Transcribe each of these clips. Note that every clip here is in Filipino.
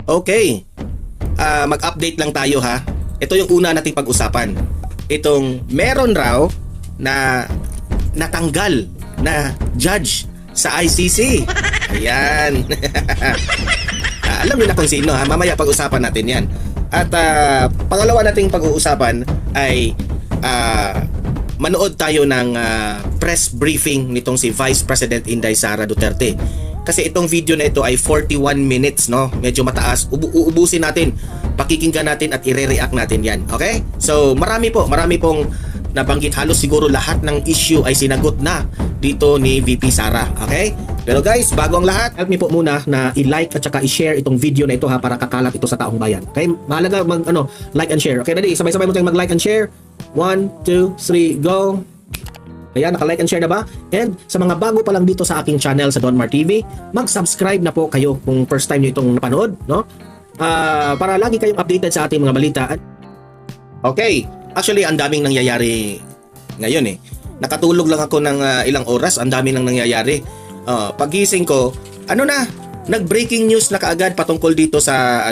Okay. Mag-update lang tayo ha. Ito yung una nating pag-usapan. Itong meron raw na natanggal na judge sa ICC. Ayan. Alam niyo na kung sino ha. Mamaya pag-usapan natin yan. At pangalawa nating pag-uusapan ay manood tayo ng press briefing nitong si Vice President Inday Sara Duterte. Kasi itong video na ito ay 41 minutes, no? Medyo mataas. Uubusin natin, pakikinggan natin at ire-react natin yan. Okay? So marami pong nabanggit. Halos siguro lahat ng issue ay sinagot na dito ni VP Sara. Okay? Pero guys, bago ang lahat, help me po muna na i-like at saka i-share itong video na ito ha, para kakalat ito sa taong bayan. Okay? Mahalaga like and share. Okay, ready? Sabay-sabay mo tayong mag-like and share. 1, 2, 3, go! Ayan, naka-like and share na ba? And sa mga bago pa lang dito sa aking channel sa Donmar TV, mag-subscribe na po kayo kung first time nyo itong napanood, no? Para lagi kayong updated sa ating mga balita. Okay, actually ang daming nangyayari ngayon eh. Nakatulog lang ako ng ilang oras, ang daming nang nangyayari. Pagising ko, nag-breaking news na kaagad patungkol dito sa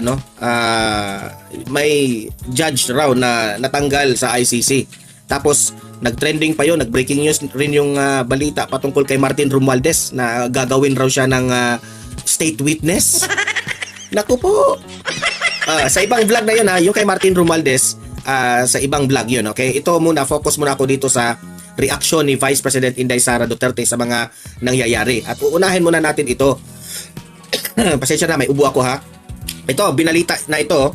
may judge raw na natanggal sa ICC. Tapos nag-trending pa yun, nag-breaking news rin yung balita patungkol kay Martin Romualdez na gagawin raw siya ng state witness. Naku po. Sa ibang vlog na yun ha, yung kay Martin Romualdez, sa ibang vlog yun, okay? Ito muna, focus muna ako dito sa reaksyon ni Vice President Inday Sara Duterte sa mga nangyayari. At uunahin muna natin ito. Pasensya na, may ubo ako ha. Ito, binalita na ito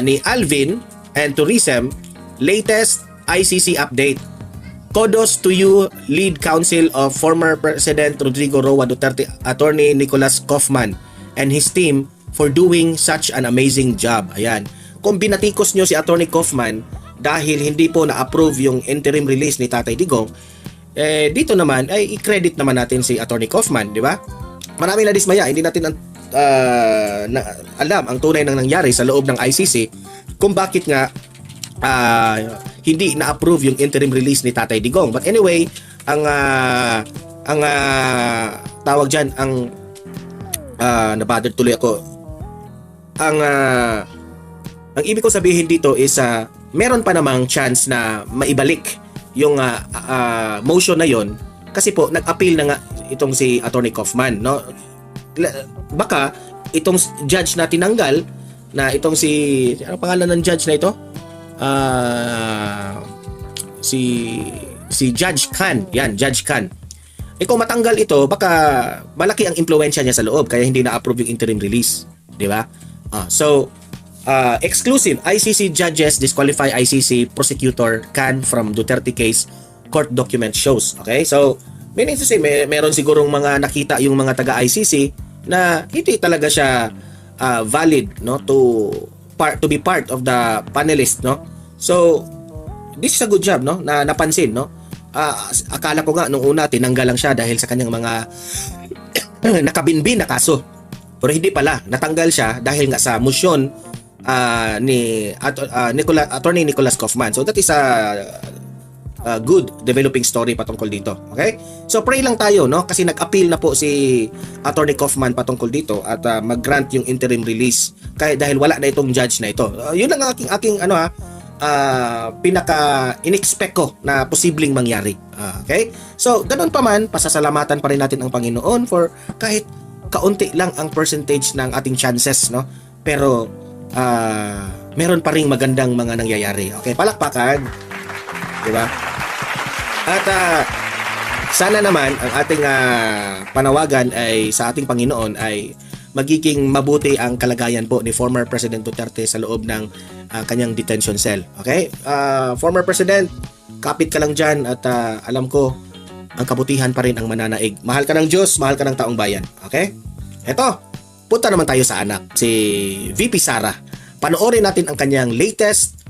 ni Alvin and Tourism, latest ICC update. Kudos to you, lead counsel of former President Rodrigo Roa Duterte, Attorney Nicolas Kaufman and his team for doing such an amazing job. Ayan. Kung binatikos nyo si Attorney Kaufman dahil hindi po na-approve yung interim release ni Tatay Digong, dito naman ay i-credit naman natin si Attorney Kaufman, di ba? Marami na dismaya, hindi natin alam ang tunay nang nangyari sa loob ng ICC kung bakit nga hindi na-approve yung interim release ni Tatay Digong. But anyway, ang tawag dyan, nabother tuloy ako. Ang ibig ko sabihin dito is meron pa namang chance na maibalik yung motion na yon, kasi po nag-appeal na nga itong si Attorney Kaufman, no? Baka itong judge na tinanggal na itong ano pangalan ng judge na ito? Si Judge Khan. Yan, Judge Khan. Kung matanggal ito, baka malaki ang impluwensya niya sa loob kaya hindi na-approve yung interim release, di ba? Exclusive ICC judges disqualify ICC prosecutor Khan from Duterte case, court document shows. Okay? So, meaning to say, meron sigurong mga nakita yung mga taga-ICC na hindi talaga siya valid, no, to be part of the panelist, no. So this is a good job, no, na napansin, no. Akala ko nga nung una tinanggal lang siya dahil sa kanyang mga nakabinbin na kaso, pero hindi pala, natanggal siya dahil nga sa motion ni Attorney Nicolas Kaufman. So that is a good developing story patungkol dito. Okay? So pray lang tayo, no, kasi nag-appeal na po si Attorney Kaufman patungkol dito at mag-grant yung interim release dahil wala na itong judge na ito. Yun lang ang aking pinaka inexpect ko na posibleng mangyari. Okay? So ganun pa man, pasasalamatan pa rin natin ang Panginoon for kahit kaunti lang ang percentage ng ating chances, no? Pero meron pa ring magandang mga nangyayari. Okay, palakpakan. Diba? At sana naman ang ating panawagan ay sa ating Panginoon ay magiging mabuti ang kalagayan po ni former President Duterte sa loob ng kanyang detention cell. Okay? Former President, kapit ka lang dyan at alam ko ang kabutihan pa rin ang mananaig. Mahal ka ng Diyos, mahal ka ng taong bayan. Okay? Eto, punta naman tayo sa anak, si VP Sara. Panoorin natin ang kanyang latest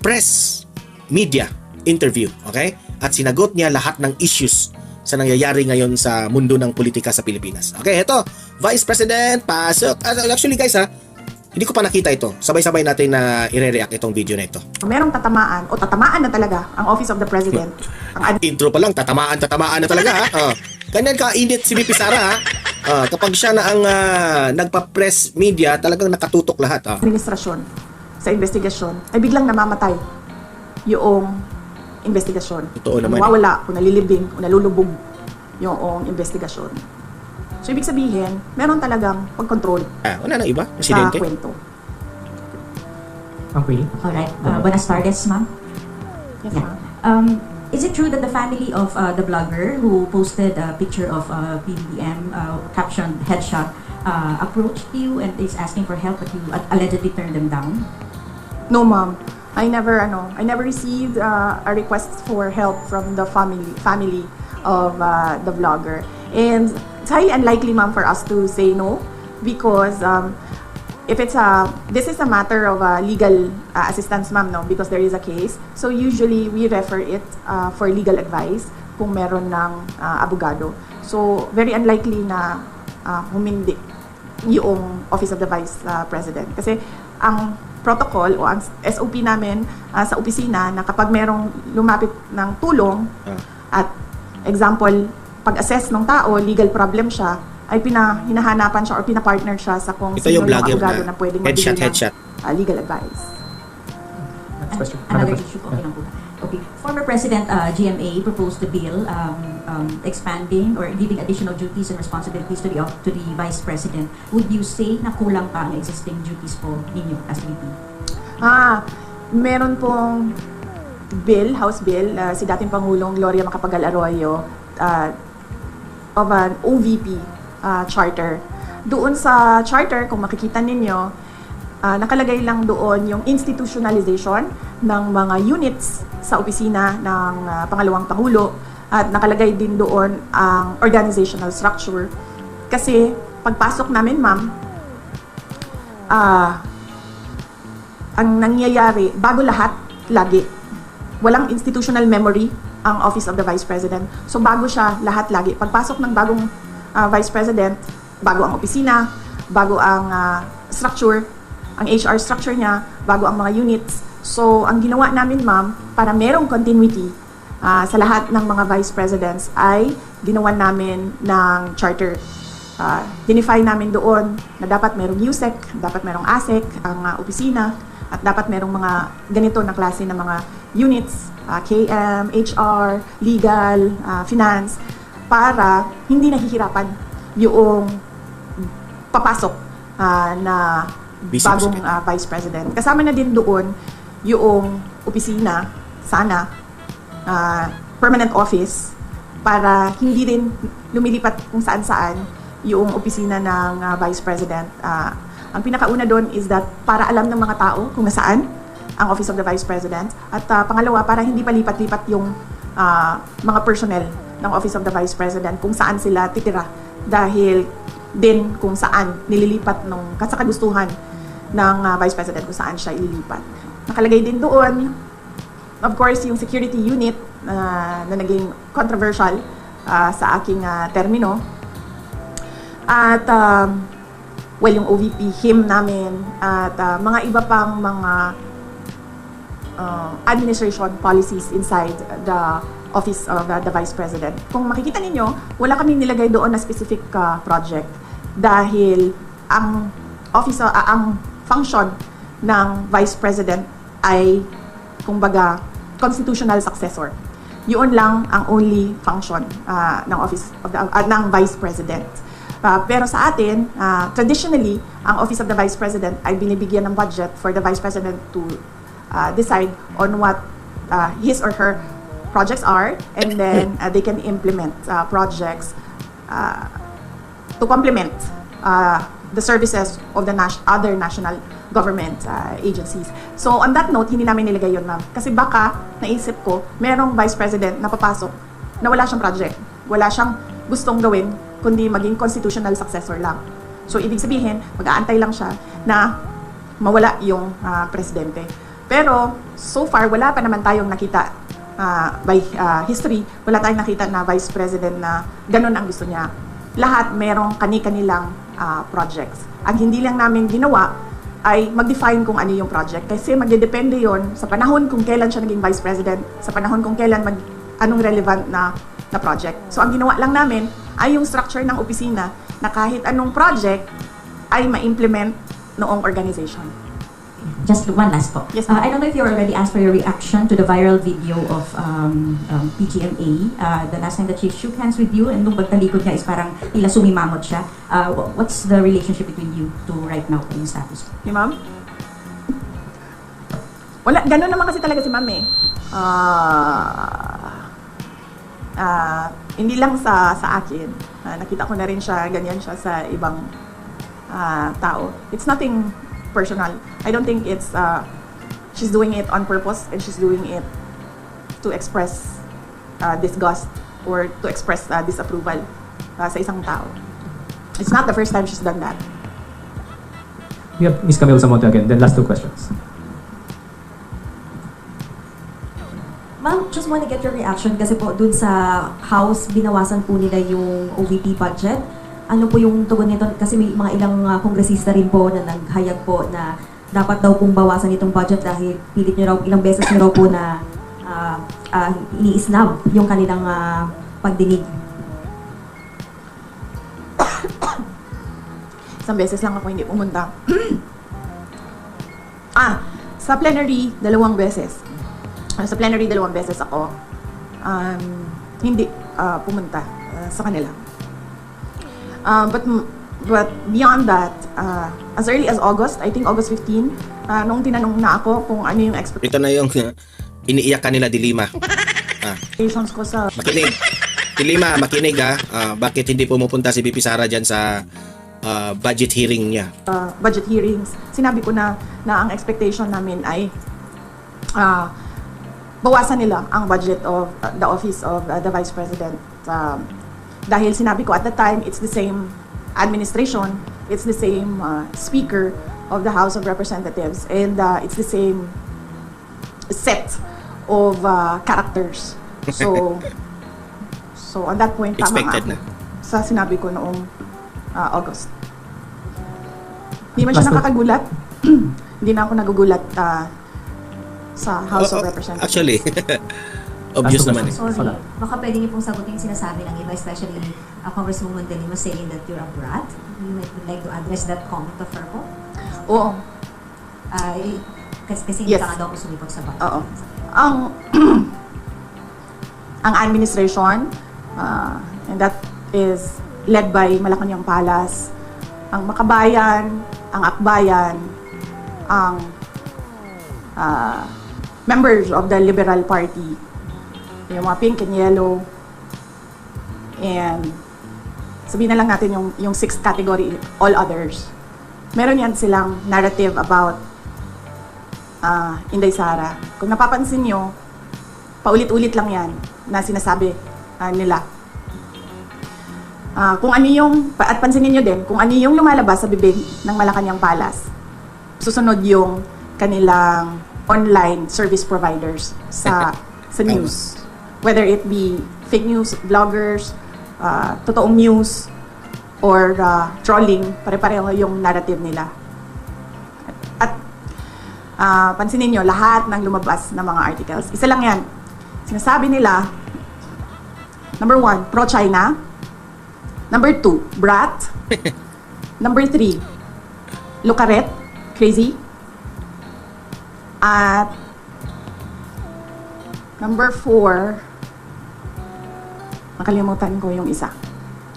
press media interview, okay? At sinagot niya lahat ng issues sa nangyayari ngayon sa mundo ng politika sa Pilipinas. Okay, ito, Vice President, pasok. Actually guys hindi ko pa nakita ito. Sabay-sabay natin na i-react itong video na ito. Merong tatamaan o tatamaan na talaga ang Office of the President. Intro pa lang, tatamaan na talaga ha. Ganyan ka-init si VP Sara ha. Kapag siya na ang nagpa-press media, talagang nakatutok lahat. Administrasyon sa investigasyon ay biglang namamatay yung investigasyon. Totoo naman. Nawawala, kung nalilibing, kung nalulubog yung investigasyon. So, ibig sabihin, meron talagang pag-control Wala nang iba? sa Presidente? kwento. Okay. Alright. Buenas tardes, ma'am. Yes, Yeah. ma'am. Is it true that the family of the blogger who posted a picture of PBBM captioned headshot approached you and is asking for help, but you allegedly turned them down? No, ma'am. I never received a request for help from the family of the vlogger. And it's highly unlikely, ma'am, for us to say no because if this is a matter of legal assistance, ma'am, no, because there is a case. So usually we refer it for legal advice kung meron ng abogado. So very unlikely na humindi yung Office of the Vice President. Kasi ang protocol o ang SOP namin sa opisina na kapag merong lumapit ng tulong at example, pag-assess ng tao, legal problem siya, ay hinahanapan siya or pinapartner siya sa kung Ito yung sino yung vlogger abogado na na pwedeng headshot, magbigay headshot. ng legal advice. Next question. Another issue po. Okay lang po. Okay. Former President GMA proposed a bill expanding or giving additional duties and responsibilities to the Vice President. Would you say na kulang pa ang existing duties po ninyo as VP? Meron pong bill, House Bill, si dating Pangulong Gloria Macapagal Arroyo of an OVP charter. Doon sa charter, kung makikita ninyo, nakalagay lang doon yung institutionalization ng mga units sa opisina ng Pangalawang Pangulo at nakalagay din doon ang organizational structure. Kasi pagpasok namin, ma'am, ang nangyayari, bago lahat, lagi, walang institutional memory ang Office of the Vice President. So bago siya lahat lagi. Pagpasok ng bagong Vice President, bago ang opisina, bago ang structure, ang HR structure niya, bago ang mga units. So ang ginawa namin, ma'am, para merong continuity sa lahat ng mga Vice Presidents ay ginawa namin ng charter. Dinify namin doon na dapat merong USEC, dapat merong ASEC ang opisina, at dapat merong mga ganito na klase ng mga units, KM, HR, legal, finance, para hindi nahihirapan yung papasok na Vice bagong President. Vice President. Kasama na din doon yung opisina, sana, permanent office, para hindi rin lumilipat kung saan-saan yung opisina ng Vice President. Ang pinakauna doon is that para alam ng mga tao kung nasaan ang Office of the Vice President. At pangalawa, para hindi palipat-lipat yung mga personnel ng Office of the Vice President kung saan sila titira. Dahil din kung saan nililipat ng kasakagustuhan ng Vice President kung saan siya ililipat. Nakalagay din doon, of course, yung security unit na naging controversial sa aking termino. At well, yung OVP, him namin, at mga iba pang mga administration policies inside the Office of the Vice President. Kung makikita ninyo, wala kaming nilagay doon na specific project dahil ang office, ang function ng Vice President ay, kumbaga, constitutional successor. Yun lang ang only function ng Office of ng Vice President. Pero sa atin, traditionally, ang Office of the Vice President ay binibigyan ng budget for the Vice President to decide on what his or her projects are, and then they can implement projects to complement the services of the other national government agencies. So on that note, hindi namin nilagay yun, ma'am. Kasi baka, naisip ko, merong Vice President na papasok na wala siyang project, wala siyang gustong gawin, kundi maging constitutional successor lang. So, ibig sabihin, mag-aantay lang siya na mawala yung presidente. Pero, so far, wala pa naman tayong nakita by history, wala tayong nakita na Vice President na ganun ang gusto niya. Lahat merong kani-kanilang projects. Ang hindi lang namin ginawa ay mag-define kung ano yung project. Kasi magdedepende yon sa panahon kung kailan siya naging Vice President, sa panahon kung kailan anong relevant na project. So, ang ginawa lang namin ay yung structure ng opisina na kahit anong project ay ma-implement noong organization. Just one last po. Yes, ma'am. I don't know if you already asked for your reaction to the viral video of PGMA. The last time that she shook hands with you, and nung pagtalikod niya is parang tila sumimangot siya. What's the relationship between you two right now po yung status? Di ma'am? Wala, ganun naman kasi talaga si ma'am eh. Hindi lang sa akin. Nakita ko na rin siya, ganyan siya sa ibang tao. It's nothing personal. I don't think it's she's doing it on purpose and she's doing it to express disgust or to express disapproval sa isang tao. It's not the first time she's done that. We have Ms. Camille Zamonte again, then last two questions. Ma'am, just want to get your reaction kasi po dun sa House, binawasan po nila yung OVP budget. Ano po yung tugon nito? Kasi may mga ilang kongresista rin po na naghayag po na dapat daw pong bawasan itong budget dahil pilit nyo raw, ilang beses nyo raw po na ini-snub yung kanilang pagdinig. Isang beses lang ako hindi pumunta. Sa plenary, 2 beses. Sa plenary, 2 beses ako hindi pumunta sa kanila. But beyond that, as early as August, I think August 15, nung tinanong na ako kung ano yung Ito na yung iniiyak ka nila, Dilima. expectations ko sa Makinig. Dilima, makinig bakit hindi pumupunta si BP Sara dyan sa budget hearing niya? budget hearings, sinabi ko na ang expectation namin ay bawasan nila ang budget of the office of the Vice President. Dahil sinabi ko at the time, it's the same administration, it's the same speaker of the House of Representatives, and it's the same set of characters. So on that point, tama Expected nga na. ako sa sinabi ko noong August. Hindi man siya Last one. nakakagulat. Hindi na ako nagugulat sa House of Representatives. Actually, obvious Last naman eh. question. Sorry, Wala. baka pwede niyo pong sagutin yung sinasabi ng iba, especially Congresswoman De Lima saying that you're a brat. You would like to address that comment of her po? Oo. Kasi hindi Yes. ka nga daw po sumipot sa bata. Oo. Ang administration, and that is led by Malacanang Palace, ang Makabayan, ang Akbayan, ang members of the Liberal Party, yung mga pink and yellow, and sabihin na lang natin yung sixth category, all others. Meron yan silang narrative about Inday Sara. Kung napapansin nyo, paulit-ulit lang yan na sinasabi nila. Kung ano yung, at pansinin nyo din, kung ano yung lumalabas sa bibig ng Malacanang Palace, susunod yung kanilang online service providers sa news. Whether it be fake news, vloggers, totoong news, or trolling, pare-pareho yung narrative nila. At pansinin nyo, lahat ng lumabas na mga articles, isa lang yan. Sinasabi nila, number 1, pro-China. Number 2, brat. Number 3, lukaret, crazy. At number 4, nakalimutan ko yung isa.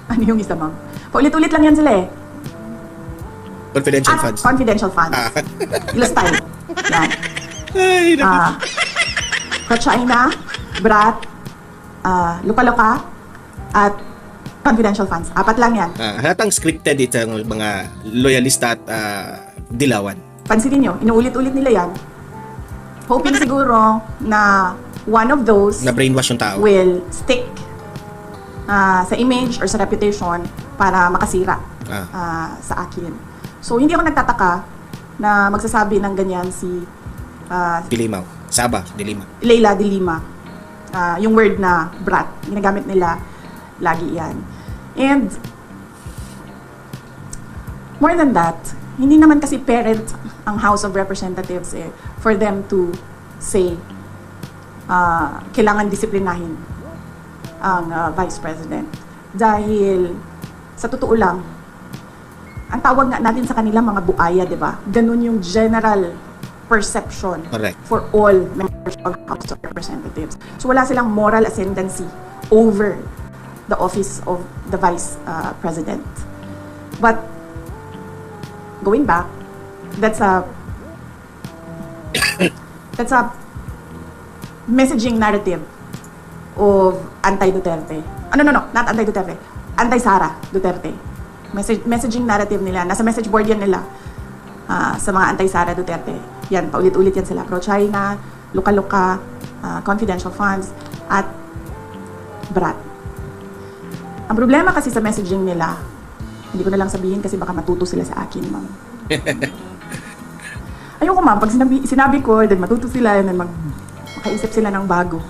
Ano yung isa, ma'am? Paulit-ulit lang yan sila eh. Confidential At funds. confidential funds. Ilas tayo. Yan. Ay, naku. Pro-China, brat, luka-luka, at confidential funds. 4 lang yan. Halatang scripted itong mga loyalista at dilawan. Pansinin nyo, inuulit-ulit nila yan. Hoping siguro na one of those Na brainwash yung tao. will stick sa image or sa reputation para makasira sa akin. So, hindi ako nagtataka na magsasabi ng ganyan si Dilimaw. Saba, Dilima. Leila de Lima. Yung word na brat. Ginagamit nila lagi yan. And more than that, hindi naman kasi parent ang House of Representatives for them to say kailangan disiplinahin ang Vice President. Dahil sa totoo lang, ang tawag nga natin sa kanila mga buaya, di ba? Ganun yung general perception Correct. for all members of the House of Representatives. So wala silang moral ascendancy over the office of the Vice President. But going back, that's a messaging narrative of anti-Duterte. No, not anti-Duterte. Anti-Sara Duterte. Messaging narrative nila. Nasa message board yan nila sa mga anti-Sara Duterte. Yan, paulit-ulit yan sila. Pro-China, luka-luka, confidential funds, at brat. Ang problema kasi sa messaging nila, hindi ko na lang sabihin kasi baka matuto sila sa akin, ma'am. Ayoko, ma'am. Pag sinabi ko, then matuto sila, and then makaisip sila ng bago.